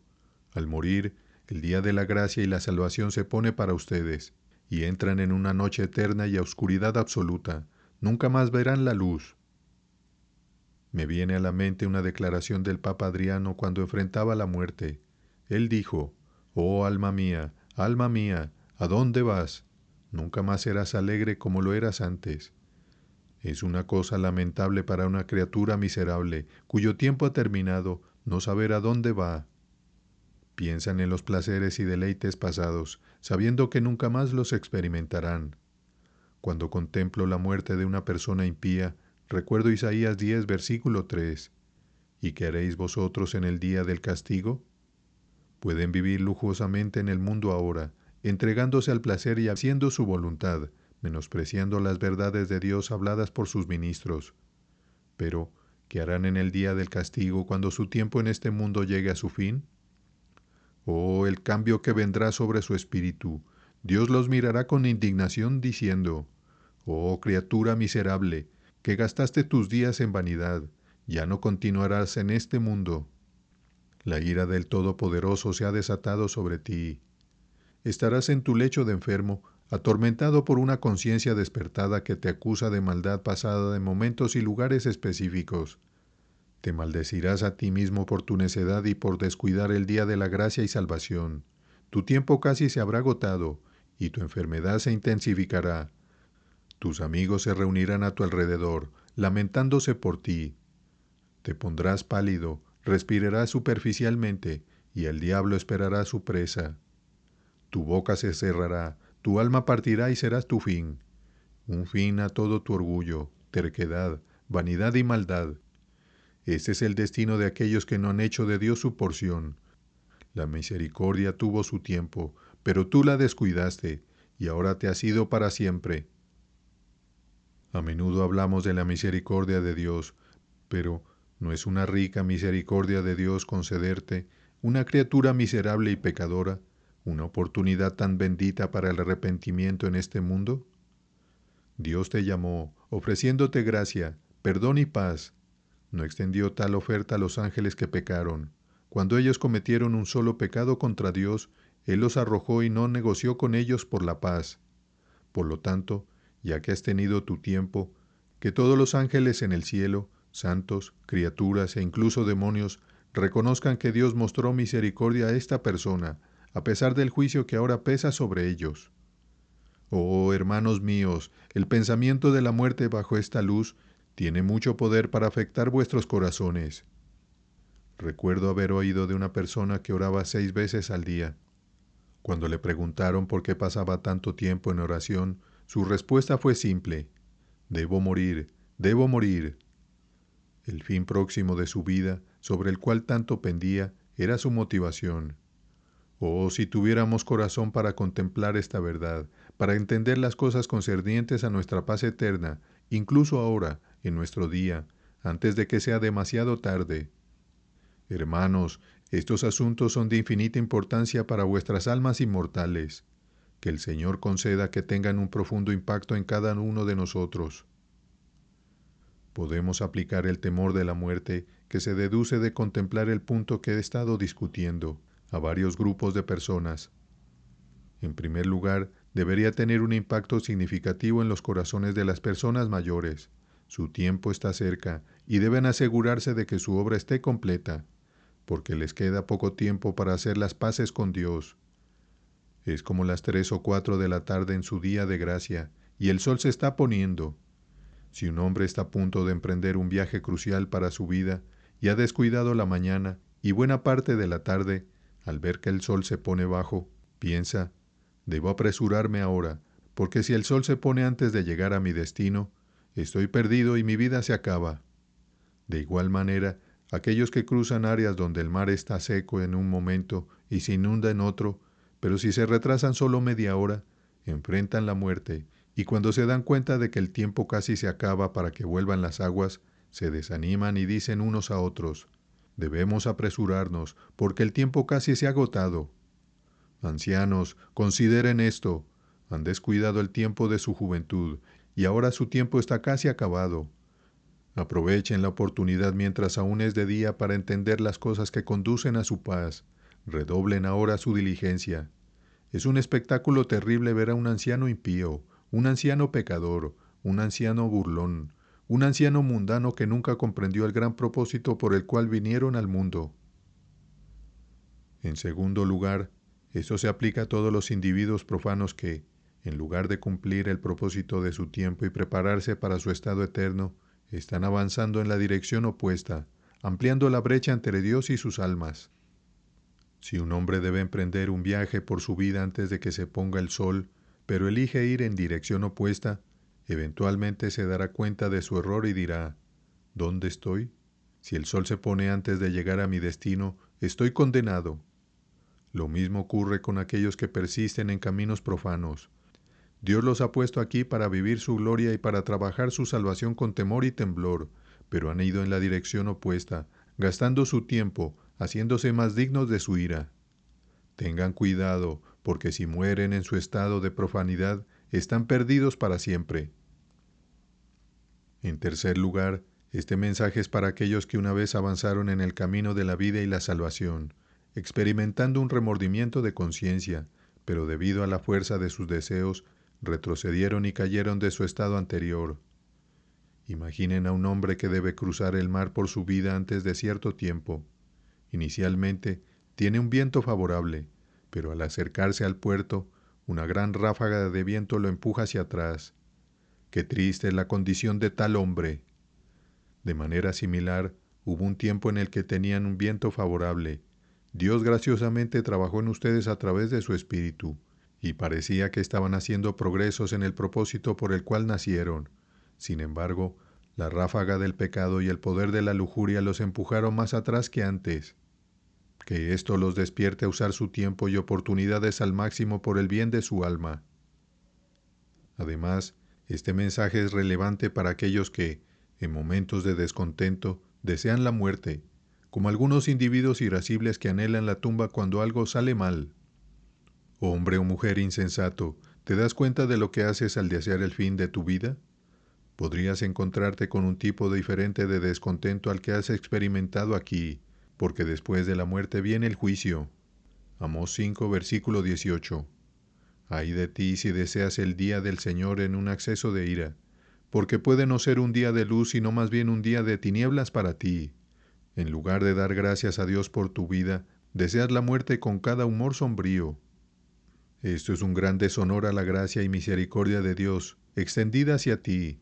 Al morir, el día de la gracia y la salvación se pone para ustedes, y entran en una noche eterna y a oscuridad absoluta. Nunca más verán la luz. Me viene a la mente una declaración del Papa Adriano cuando enfrentaba la muerte. Él dijo: «Oh alma mía, ¿a dónde vas? Nunca más serás alegre como lo eras antes». Es una cosa lamentable para una criatura miserable, cuyo tiempo ha terminado, no saber a dónde va. Piensan en los placeres y deleites pasados, sabiendo que nunca más los experimentarán. Cuando contemplo la muerte de una persona impía, recuerdo Isaías 10, versículo 3. ¿Y qué haréis vosotros en el día del castigo? Pueden vivir lujosamente en el mundo ahora, entregándose al placer y haciendo su voluntad, menospreciando las verdades de Dios habladas por sus ministros. Pero, ¿qué harán en el día del castigo cuando su tiempo en este mundo llegue a su fin? Oh, el cambio que vendrá sobre su espíritu. Dios los mirará con indignación diciendo: «Oh, criatura miserable, que gastaste tus días en vanidad, ya no continuarás en este mundo. La ira del Todopoderoso se ha desatado sobre ti. Estarás en tu lecho de enfermo, atormentado por una conciencia despertada que te acusa de maldad pasada en momentos y lugares específicos. Te maldecirás a ti mismo por tu necedad y por descuidar el día de la gracia y salvación. Tu tiempo casi se habrá agotado, y tu enfermedad se intensificará. Tus amigos se reunirán a tu alrededor, lamentándose por ti. Te pondrás pálido, respirarás superficialmente, y el diablo esperará su presa. Tu boca se cerrará, tu alma partirá y serás tu fin. Un fin a todo tu orgullo, terquedad, vanidad y maldad. Este es el destino de aquellos que no han hecho de Dios su porción. La misericordia tuvo su tiempo, pero tú la descuidaste, y ahora te has ido para siempre». A menudo hablamos de la misericordia de Dios, pero ¿no es una rica misericordia de Dios concederte, una criatura miserable y pecadora, una oportunidad tan bendita para el arrepentimiento en este mundo? Dios te llamó, ofreciéndote gracia, perdón y paz. No extendió tal oferta a los ángeles que pecaron. Cuando ellos cometieron un solo pecado contra Dios, Él los arrojó y no negoció con ellos por la paz. Por lo tanto, ya que has tenido tu tiempo, que todos los ángeles en el cielo, santos, criaturas e incluso demonios, reconozcan que Dios mostró misericordia a esta persona, a pesar del juicio que ahora pesa sobre ellos. Oh, hermanos míos, el pensamiento de la muerte bajo esta luz tiene mucho poder para afectar vuestros corazones. Recuerdo haber oído de una persona que oraba 6 veces al día. Cuando le preguntaron por qué pasaba tanto tiempo en oración, su respuesta fue simple: debo morir, debo morir. El fin próximo de su vida, sobre el cual tanto pendía, era su motivación. Oh, si tuviéramos corazón para contemplar esta verdad, para entender las cosas concernientes a nuestra paz eterna, incluso ahora, en nuestro día, antes de que sea demasiado tarde. Hermanos, estos asuntos son de infinita importancia para vuestras almas inmortales. Que el Señor conceda que tengan un profundo impacto en cada uno de nosotros. Podemos aplicar el temor de la muerte, que se deduce de contemplar el punto que he estado discutiendo, a varios grupos de personas. En primer lugar, debería tener un impacto significativo en los corazones de las personas mayores. Su tiempo está cerca y deben asegurarse de que su obra esté completa, porque les queda poco tiempo para hacer las paces con Dios. Es como las 3 o 4 de la tarde en su día de gracia, y el sol se está poniendo. Si un hombre está a punto de emprender un viaje crucial para su vida y ha descuidado la mañana y buena parte de la tarde, al ver que el sol se pone bajo, piensa: debo apresurarme ahora, porque si el sol se pone antes de llegar a mi destino, estoy perdido y mi vida se acaba. De igual manera, aquellos que cruzan áreas donde el mar está seco en un momento y se inunda en otro, pero si se retrasan solo media hora, enfrentan la muerte, y cuando se dan cuenta de que el tiempo casi se acaba para que vuelvan las aguas, se desaniman y dicen unos a otros: debemos apresurarnos, porque el tiempo casi se ha agotado. Ancianos, consideren esto: han descuidado el tiempo de su juventud, y ahora su tiempo está casi acabado. Aprovechen la oportunidad mientras aún es de día para entender las cosas que conducen a su paz. Redoblen ahora su diligencia. Es un espectáculo terrible ver a un anciano impío, un anciano pecador, un anciano burlón, un anciano mundano que nunca comprendió el gran propósito por el cual vinieron al mundo. En segundo lugar, esto se aplica a todos los individuos profanos que, en lugar de cumplir el propósito de su tiempo y prepararse para su estado eterno, están avanzando en la dirección opuesta, ampliando la brecha entre Dios y sus almas. Si un hombre debe emprender un viaje por su vida antes de que se ponga el sol, pero elige ir en dirección opuesta, eventualmente se dará cuenta de su error y dirá: ¿dónde estoy? Si el sol se pone antes de llegar a mi destino, estoy condenado. Lo mismo ocurre con aquellos que persisten en caminos profanos. Dios los ha puesto aquí para vivir su gloria y para trabajar su salvación con temor y temblor, pero han ido en la dirección opuesta, gastando su tiempo, haciéndose más dignos de su ira. Tengan cuidado, porque si mueren en su estado de profanidad, están perdidos para siempre. En tercer lugar, este mensaje es para aquellos que una vez avanzaron en el camino de la vida y la salvación, experimentando un remordimiento de conciencia, pero debido a la fuerza de sus deseos, retrocedieron y cayeron de su estado anterior. Imaginen a un hombre que debe cruzar el mar por su vida antes de cierto tiempo. Inicialmente, tiene un viento favorable, pero al acercarse al puerto, una gran ráfaga de viento lo empuja hacia atrás. ¡Qué triste es la condición de tal hombre! De manera similar, hubo un tiempo en el que tenían un viento favorable. Dios graciosamente trabajó en ustedes a través de su espíritu, y parecía que estaban haciendo progresos en el propósito por el cual nacieron. Sin embargo, la ráfaga del pecado y el poder de la lujuria los empujaron más atrás que antes. Que esto los despierte a usar su tiempo y oportunidades al máximo por el bien de su alma. Además, este mensaje es relevante para aquellos que, en momentos de descontento, desean la muerte, como algunos individuos irascibles que anhelan la tumba cuando algo sale mal. Hombre o mujer insensato, ¿te das cuenta de lo que haces al desear el fin de tu vida? Podrías encontrarte con un tipo diferente de descontento al que has experimentado aquí, porque después de la muerte viene el juicio. Amós 5, versículo 18. Ay de ti si deseas el día del Señor en un acceso de ira, porque puede no ser un día de luz, sino más bien un día de tinieblas para ti. En lugar de dar gracias a Dios por tu vida, deseas la muerte con cada humor sombrío. Esto es un gran deshonor a la gracia y misericordia de Dios, extendida hacia ti.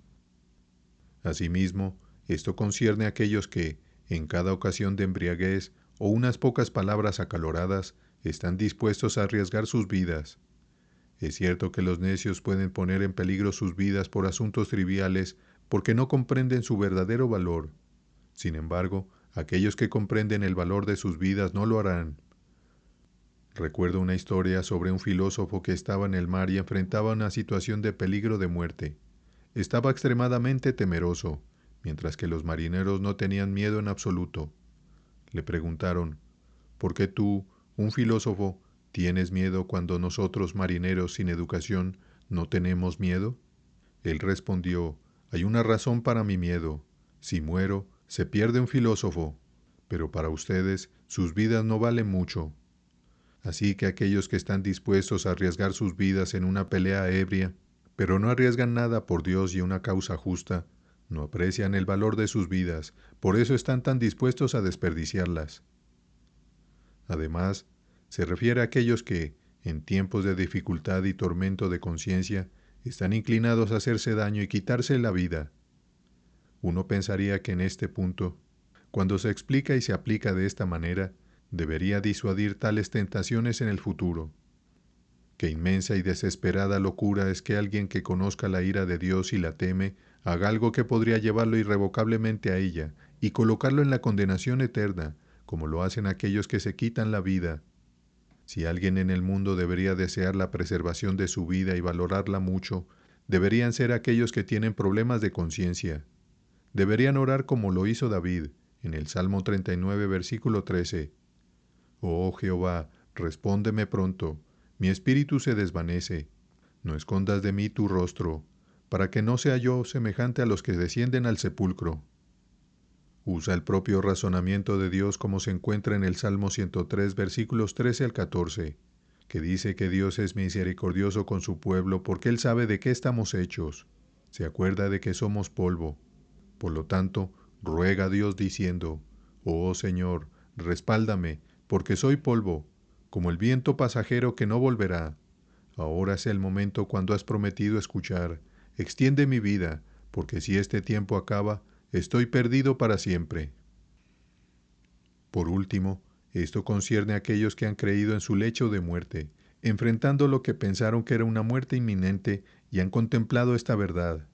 Asimismo, esto concierne a aquellos que, en cada ocasión de embriaguez o unas pocas palabras acaloradas, están dispuestos a arriesgar sus vidas. Es cierto que los necios pueden poner en peligro sus vidas por asuntos triviales porque no comprenden su verdadero valor. Sin embargo, aquellos que comprenden el valor de sus vidas no lo harán. Recuerdo una historia sobre un filósofo que estaba en el mar y enfrentaba una situación de peligro de muerte. Estaba extremadamente temeroso, mientras que los marineros no tenían miedo en absoluto. Le preguntaron, ¿por qué tú, un filósofo, tienes miedo cuando nosotros, marineros sin educación, no tenemos miedo? Él respondió, hay una razón para mi miedo. Si muero, se pierde un filósofo, pero para ustedes sus vidas no valen mucho. Así que aquellos que están dispuestos a arriesgar sus vidas en una pelea ebria, pero no arriesgan nada por Dios y una causa justa, no aprecian el valor de sus vidas, por eso están tan dispuestos a desperdiciarlas. Además, se refiere a aquellos que, en tiempos de dificultad y tormento de conciencia, están inclinados a hacerse daño y quitarse la vida. Uno pensaría que en este punto, cuando se explica y se aplica de esta manera, debería disuadir tales tentaciones en el futuro. Qué inmensa y desesperada locura es que alguien que conozca la ira de Dios y la teme, haga algo que podría llevarlo irrevocablemente a ella y colocarlo en la condenación eterna, como lo hacen aquellos que se quitan la vida. Si alguien en el mundo debería desear la preservación de su vida y valorarla mucho, deberían ser aquellos que tienen problemas de conciencia. Deberían orar como lo hizo David, en el Salmo 39, versículo 13. Oh Jehová, respóndeme pronto, mi espíritu se desvanece. No escondas de mí tu rostro, para que no sea yo semejante a los que descienden al sepulcro. Usa el propio razonamiento de Dios como se encuentra en el Salmo 103, versículos 13 al 14, que dice que Dios es misericordioso con su pueblo porque Él sabe de qué estamos hechos. Se acuerda de que somos polvo. Por lo tanto, ruega a Dios diciendo, oh Señor, respáldame, porque soy polvo, como el viento pasajero que no volverá. Ahora es el momento cuando has prometido escuchar. Extiende mi vida, porque si este tiempo acaba, estoy perdido para siempre. Por último, esto concierne a aquellos que han creído en su lecho de muerte, enfrentando lo que pensaron que era una muerte inminente y han contemplado esta verdad.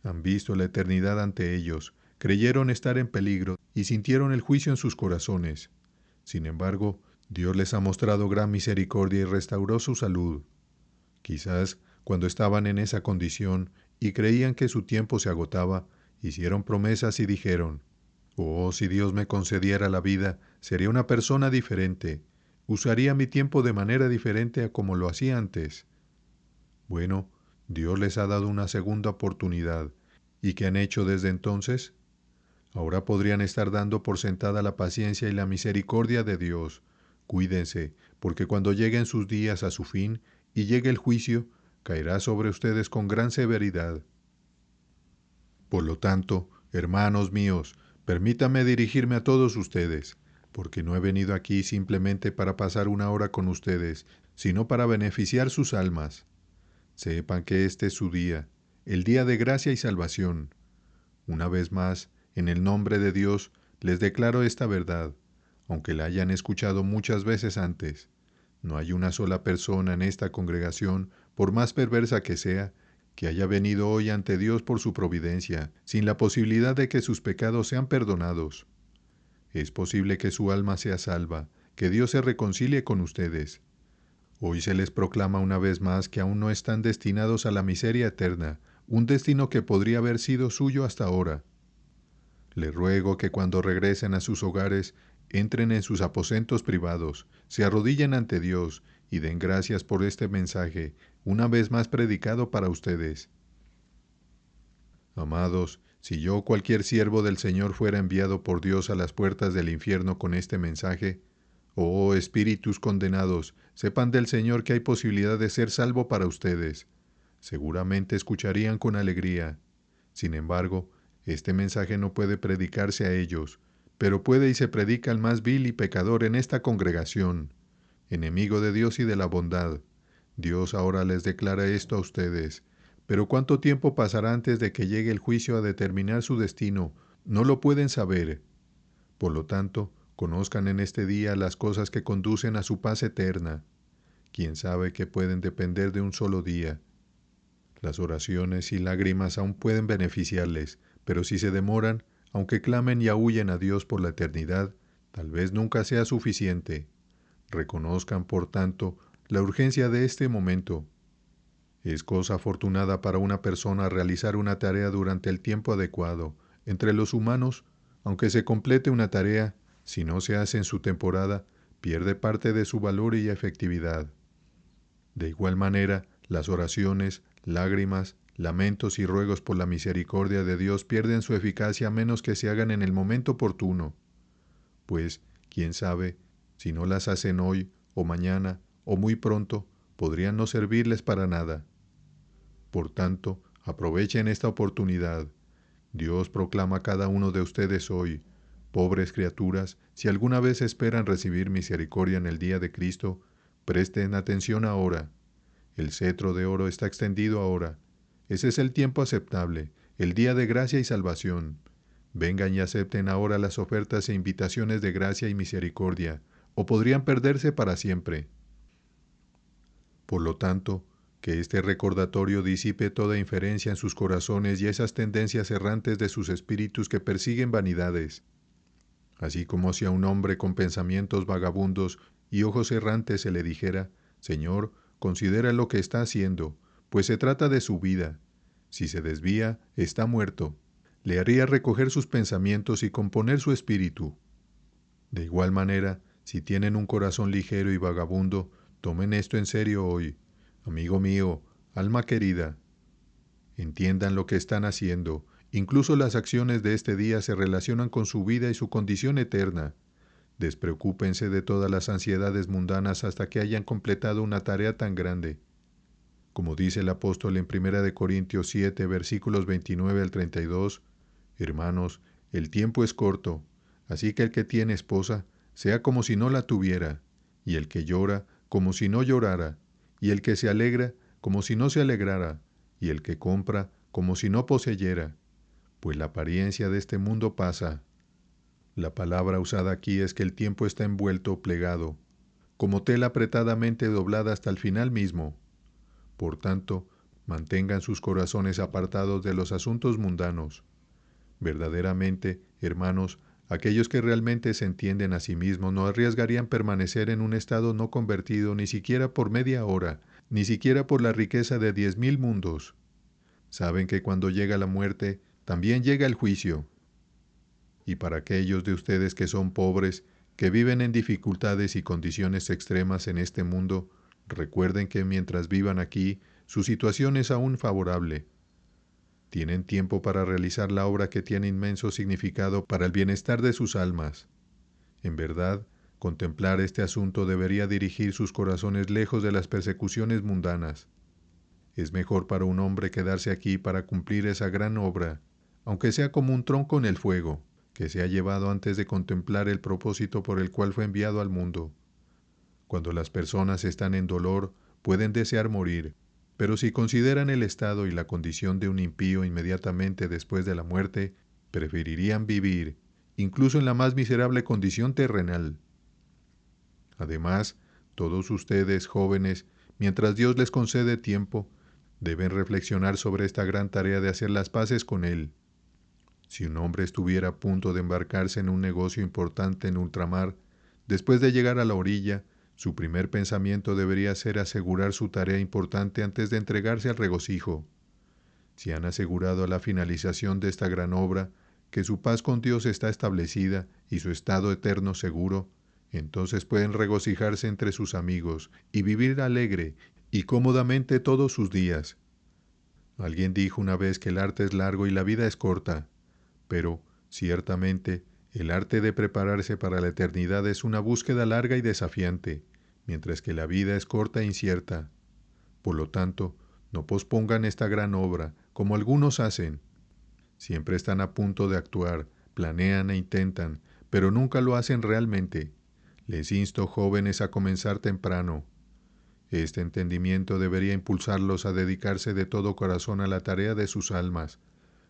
Han visto la eternidad ante ellos, creyeron estar en peligro y sintieron el juicio en sus corazones. Sin embargo, Dios les ha mostrado gran misericordia y restauró su salud. Quizás, cuando estaban en esa condición y creían que su tiempo se agotaba, hicieron promesas y dijeron, «Oh, si Dios me concediera la vida, sería una persona diferente, usaría mi tiempo de manera diferente a como lo hacía antes». Bueno, Dios les ha dado una segunda oportunidad. ¿Y qué han hecho desde entonces? Ahora podrían estar dando por sentada la paciencia y la misericordia de Dios. Cuídense, porque cuando lleguen sus días a su fin y llegue el juicio, caerá sobre ustedes con gran severidad. Por lo tanto, hermanos míos, permítanme dirigirme a todos ustedes, porque no he venido aquí simplemente para pasar una hora con ustedes, sino para beneficiar sus almas. Sepan que este es su día, el día de gracia y salvación. Una vez más, en el nombre de Dios, les declaro esta verdad, aunque la hayan escuchado muchas veces antes. No hay una sola persona en esta congregación, por más perversa que sea, que haya venido hoy ante Dios por su providencia, sin la posibilidad de que sus pecados sean perdonados. Es posible que su alma sea salva, que Dios se reconcilie con ustedes. Hoy se les proclama una vez más que aún no están destinados a la miseria eterna, un destino que podría haber sido suyo hasta ahora. Les ruego que cuando regresen a sus hogares, entren en sus aposentos privados, se arrodillen ante Dios y den gracias por este mensaje, una vez más predicado para ustedes. Amados, si yo o cualquier siervo del Señor fuera enviado por Dios a las puertas del infierno con este mensaje, oh espíritus condenados, sepan del Señor que hay posibilidad de ser salvo para ustedes. Seguramente escucharían con alegría. Sin embargo, este mensaje no puede predicarse a ellos, pero puede y se predica al más vil y pecador en esta congregación, enemigo de Dios y de la bondad. Dios ahora les declara esto a ustedes. Pero ¿cuánto tiempo pasará antes de que llegue el juicio a determinar su destino? No lo pueden saber. Por lo tanto, conozcan en este día las cosas que conducen a su paz eterna. Quién sabe que pueden depender de un solo día. Las oraciones y lágrimas aún pueden beneficiarles, pero si se demoran, aunque clamen y aúllen a Dios por la eternidad, tal vez nunca sea suficiente. Reconozcan, por tanto, la urgencia de este momento. Es cosa afortunada para una persona realizar una tarea durante el tiempo adecuado. Entre los humanos, aunque se complete una tarea, si no se hace en su temporada, pierde parte de su valor y efectividad. De igual manera, las oraciones, lágrimas, lamentos y ruegos por la misericordia de Dios pierden su eficacia a menos que se hagan en el momento oportuno. Pues, quién sabe, si no las hacen hoy, o mañana, o muy pronto, podrían no servirles para nada. Por tanto, aprovechen esta oportunidad. Dios proclama a cada uno de ustedes hoy, pobres criaturas, si alguna vez esperan recibir misericordia en el día de Cristo, presten atención ahora. El cetro de oro está extendido ahora. Ese es el tiempo aceptable, el día de gracia y salvación. Vengan y acepten ahora las ofertas e invitaciones de gracia y misericordia, o podrían perderse para siempre. Por lo tanto, que este recordatorio disipe toda inferencia en sus corazones y esas tendencias errantes de sus espíritus que persiguen vanidades. Así como si a un hombre con pensamientos vagabundos y ojos errantes se le dijera, Señor, considera lo que está haciendo, pues se trata de su vida. Si se desvía, está muerto. Le haría recoger sus pensamientos y componer su espíritu. De igual manera, si tienen un corazón ligero y vagabundo, tomen esto en serio hoy. Amigo mío, alma querida, entiendan lo que están haciendo. Incluso las acciones de este día se relacionan con su vida y su condición eterna. Despreocúpense de todas las ansiedades mundanas hasta que hayan completado una tarea tan grande. Como dice el apóstol en 1 Corintios 7, versículos 29 al 32, hermanos, el tiempo es corto, así que el que tiene esposa, sea como si no la tuviera, y el que llora, como si no llorara, y el que se alegra, como si no se alegrara, y el que compra, como si no poseyera, pues la apariencia de este mundo pasa. La palabra usada aquí es que el tiempo está envuelto, plegado, como tela apretadamente doblada hasta el final mismo. Por tanto, mantengan sus corazones apartados de los asuntos mundanos. Verdaderamente, hermanos, aquellos que realmente se entienden a sí mismos no arriesgarían permanecer en un estado no convertido ni siquiera por media hora, ni siquiera por la riqueza de 10,000 mundos. Saben que cuando llega la muerte, también llega el juicio. Y para aquellos de ustedes que son pobres, que viven en dificultades y condiciones extremas en este mundo, recuerden que mientras vivan aquí, su situación es aún favorable. Tienen tiempo para realizar la obra que tiene inmenso significado para el bienestar de sus almas. En verdad, contemplar este asunto debería dirigir sus corazones lejos de las persecuciones mundanas. Es mejor para un hombre quedarse aquí para cumplir esa gran obra, aunque sea como un tronco en el fuego, que se ha llevado antes de contemplar el propósito por el cual fue enviado al mundo. Cuando las personas están en dolor, pueden desear morir, pero si consideran el estado y la condición de un impío inmediatamente después de la muerte, preferirían vivir, incluso en la más miserable condición terrenal. Además, todos ustedes, jóvenes, mientras Dios les concede tiempo, deben reflexionar sobre esta gran tarea de hacer las paces con Él. Si un hombre estuviera a punto de embarcarse en un negocio importante en ultramar, después de llegar a la orilla, su primer pensamiento debería ser asegurar su tarea importante antes de entregarse al regocijo. Si han asegurado a la finalización de esta gran obra que su paz con Dios está establecida y su estado eterno seguro, entonces pueden regocijarse entre sus amigos y vivir alegre y cómodamente todos sus días. Alguien dijo una vez que el arte es largo y la vida es corta, pero, ciertamente, el arte de prepararse para la eternidad es una búsqueda larga y desafiante, mientras que la vida es corta e incierta. Por lo tanto, no pospongan esta gran obra, como algunos hacen. Siempre están a punto de actuar, planean e intentan, pero nunca lo hacen realmente. Les insto, jóvenes, a comenzar temprano. Este entendimiento debería impulsarlos a dedicarse de todo corazón a la tarea de sus almas.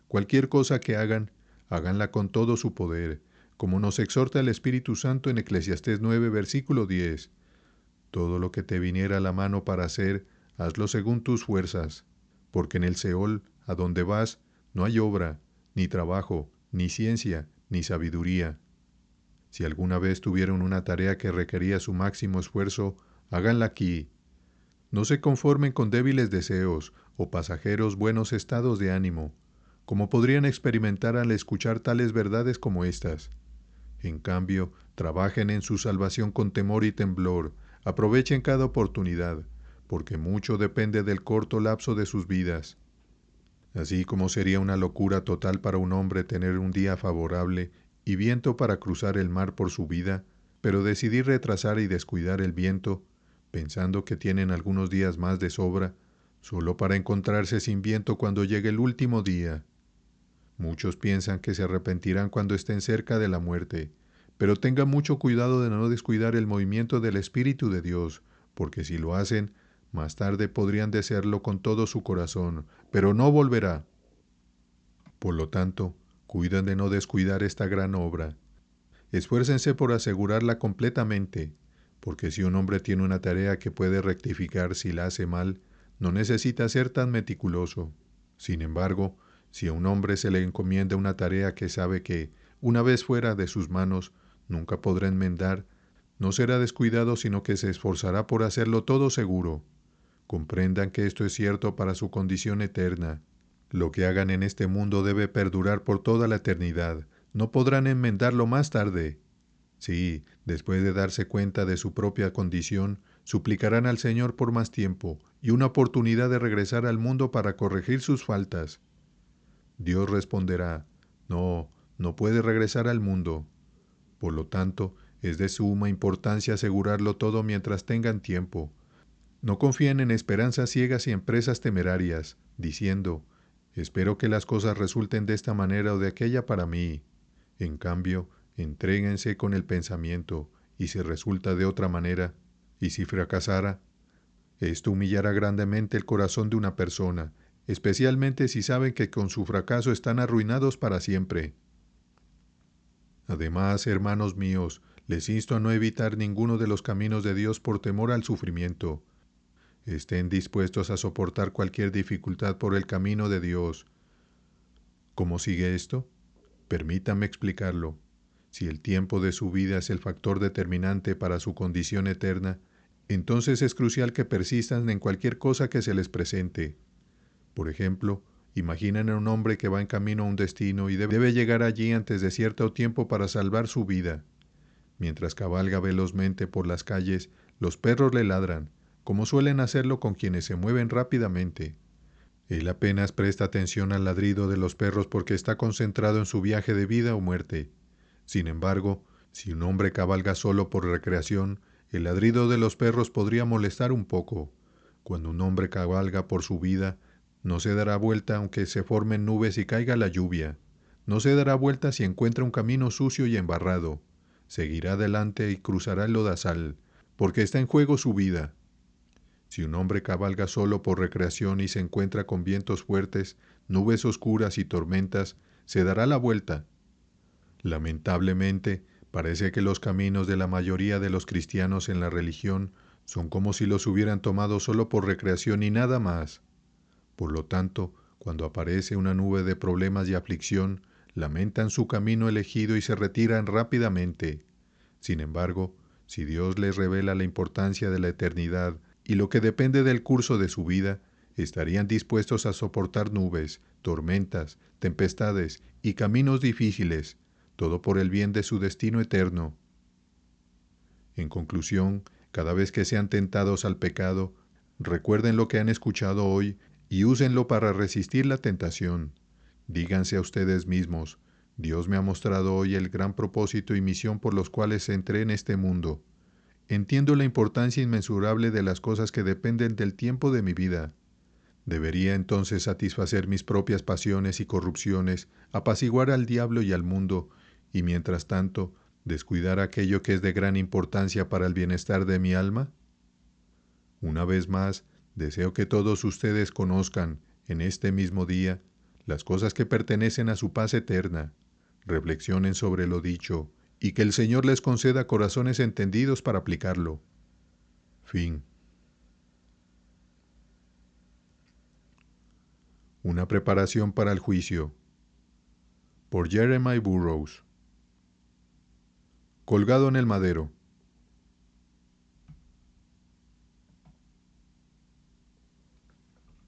Cualquier cosa que hagan, háganla con todo su poder, como nos exhorta el Espíritu Santo en Eclesiastés 9, versículo 10. Todo lo que te viniera a la mano para hacer, hazlo según tus fuerzas, porque en el Seol, a donde vas, no hay obra, ni trabajo, ni ciencia, ni sabiduría. Si alguna vez tuvieron una tarea que requería su máximo esfuerzo, háganla aquí. No se conformen con débiles deseos o pasajeros buenos estados de ánimo, como podrían experimentar al escuchar tales verdades como estas. En cambio, trabajen en su salvación con temor y temblor, aprovechen cada oportunidad, porque mucho depende del corto lapso de sus vidas. Así como sería una locura total para un hombre tener un día favorable y viento para cruzar el mar por su vida, pero decidir retrasar y descuidar el viento, pensando que tienen algunos días más de sobra, solo para encontrarse sin viento cuando llegue el último día. Muchos piensan que se arrepentirán cuando estén cerca de la muerte, pero tengan mucho cuidado de no descuidar el movimiento del Espíritu de Dios, porque si lo hacen, más tarde podrían desearlo con todo su corazón, pero no volverá. Por lo tanto, cuidan de no descuidar esta gran obra. Esfuércense por asegurarla completamente, porque si un hombre tiene una tarea que puede rectificar si la hace mal, no necesita ser tan meticuloso. Sin embargo, si a un hombre se le encomienda una tarea que sabe que, una vez fuera de sus manos, nunca podrá enmendar, no será descuidado, sino que se esforzará por hacerlo todo seguro. Comprendan que esto es cierto para su condición eterna. Lo que hagan en este mundo debe perdurar por toda la eternidad. No podrán enmendarlo más tarde. Sí, después de darse cuenta de su propia condición, suplicarán al Señor por más tiempo y una oportunidad de regresar al mundo para corregir sus faltas. Dios responderá, no, no puede regresar al mundo. Por lo tanto, es de suma importancia asegurarlo todo mientras tengan tiempo. No confíen en esperanzas ciegas y empresas temerarias, diciendo, espero que las cosas resulten de esta manera o de aquella para mí. En cambio, entréguense con el pensamiento, y si resulta de otra manera, y si fracasara, esto humillará grandemente el corazón de una persona, especialmente si saben que con su fracaso están arruinados para siempre. Además, hermanos míos, les insto a no evitar ninguno de los caminos de Dios por temor al sufrimiento. Estén dispuestos a soportar cualquier dificultad por el camino de Dios. ¿Cómo sigue esto? Permítanme explicarlo. Si el tiempo de su vida es el factor determinante para su condición eterna, entonces es crucial que persistan en cualquier cosa que se les presente. Por ejemplo, imaginen a un hombre que va en camino a un destino y debe llegar allí antes de cierto tiempo para salvar su vida. Mientras cabalga velozmente por las calles, los perros le ladran, como suelen hacerlo con quienes se mueven rápidamente. Él apenas presta atención al ladrido de los perros porque está concentrado en su viaje de vida o muerte. Sin embargo, si un hombre cabalga solo por recreación, el ladrido de los perros podría molestar un poco. Cuando un hombre cabalga por su vida, no se dará vuelta aunque se formen nubes y caiga la lluvia. No se dará vuelta si encuentra un camino sucio y embarrado. Seguirá adelante y cruzará el lodazal, porque está en juego su vida. Si un hombre cabalga solo por recreación y se encuentra con vientos fuertes, nubes oscuras y tormentas, se dará la vuelta. Lamentablemente, parece que los caminos de la mayoría de los cristianos en la religión son como si los hubieran tomado solo por recreación y nada más. Por lo tanto, cuando aparece una nube de problemas y aflicción, lamentan su camino elegido y se retiran rápidamente. Sin embargo, si Dios les revela la importancia de la eternidad y lo que depende del curso de su vida, estarían dispuestos a soportar nubes, tormentas, tempestades y caminos difíciles, todo por el bien de su destino eterno. En conclusión, cada vez que sean tentados al pecado, recuerden lo que han escuchado hoy y úsenlo para resistir la tentación. Díganse a ustedes mismos, Dios me ha mostrado hoy el gran propósito y misión por los cuales entré en este mundo. Entiendo la importancia inmensurable de las cosas que dependen del tiempo de mi vida. Debería entonces satisfacer mis propias pasiones y corrupciones, apaciguar al diablo y al mundo, y mientras tanto, descuidar aquello que es de gran importancia para el bienestar de mi alma? Una vez más, deseo que todos ustedes conozcan, en este mismo día, las cosas que pertenecen a su paz eterna, reflexionen sobre lo dicho, y que el Señor les conceda corazones entendidos para aplicarlo. Fin. Una preparación para el juicio. Por Jeremiah Burroughs. Colgado en el madero.